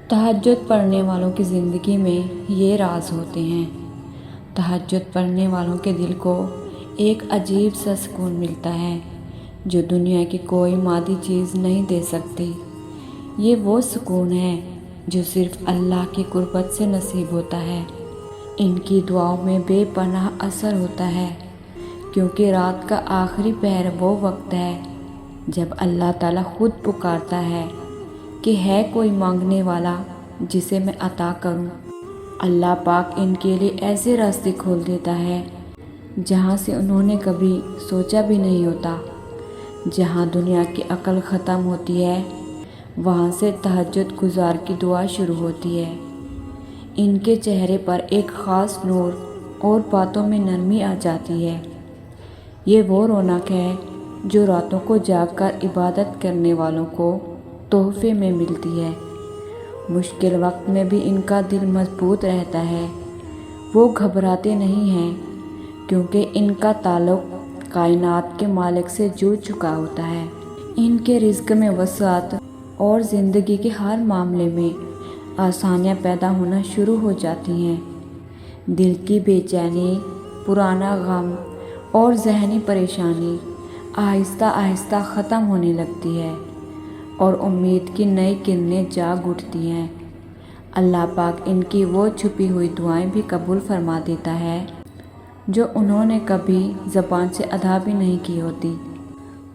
تہجد پڑھنے والوں کی زندگی میں یہ راز ہوتے ہیں۔ تہجد پڑھنے والوں کے دل کو ایک عجیب سا سکون ملتا ہے جو دنیا کی کوئی مادی چیز نہیں دے سکتی۔ یہ وہ سکون ہے جو صرف اللہ کی قربت سے نصیب ہوتا ہے۔ ان کی دعاؤں میں بے پناہ اثر ہوتا ہے، کیونکہ رات کا آخری پہر وہ وقت ہے جب اللہ تعالیٰ خود پکارتا ہے کہ ہے کوئی مانگنے والا جسے میں عطا کروں۔ اللہ پاک ان کے لیے ایسے راستے کھول دیتا ہے جہاں سے انہوں نے کبھی سوچا بھی نہیں ہوتا۔ جہاں دنیا کی عقل ختم ہوتی ہے، وہاں سے تہجد گزار کی دعا شروع ہوتی ہے۔ ان کے چہرے پر ایک خاص نور اور باتوں میں نرمی آ جاتی ہے۔ یہ وہ رونق ہے جو راتوں کو جاگ کر عبادت کرنے والوں کو تحفے میں ملتی ہے۔ مشکل وقت میں بھی ان کا دل مضبوط رہتا ہے۔ وہ گھبراتے نہیں ہیں، کیونکہ ان کا تعلق کائنات کے مالک سے جڑ چکا ہوتا ہے۔ ان کے رزق میں وسعت اور زندگی کے ہر معاملے میں آسانیاں پیدا ہونا شروع ہو جاتی ہیں۔ دل کی بے چینی، پرانا غم اور ذہنی پریشانی آہستہ آہستہ ختم ہونے لگتی ہے اور امید کی نئی کرنیں جاگ اٹھتی ہیں۔ اللہ پاک ان کی وہ چھپی ہوئی دعائیں بھی قبول فرما دیتا ہے جو انہوں نے کبھی زبان سے ادا بھی نہیں کی ہوتی۔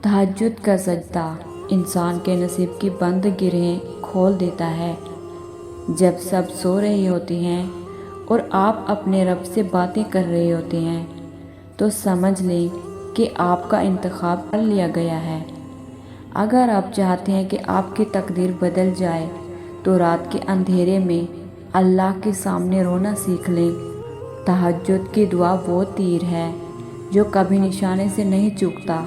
تہجد کا سجدہ انسان کے نصیب کی بند گرہیں کھول دیتا ہے۔ جب سب سو رہے ہوتے ہیں اور آپ اپنے رب سے باتیں کر رہے ہوتے ہیں، تو سمجھ لیں کہ آپ کا انتخاب کر لیا گیا ہے۔ اگر آپ چاہتے ہیں کہ آپ کی تقدیر بدل جائے تو رات کے اندھیرے میں اللہ کے سامنے رونا سیکھ لیں۔ تہجد کی دعا وہ تیر ہے جو کبھی نشانے سے نہیں چوکتا۔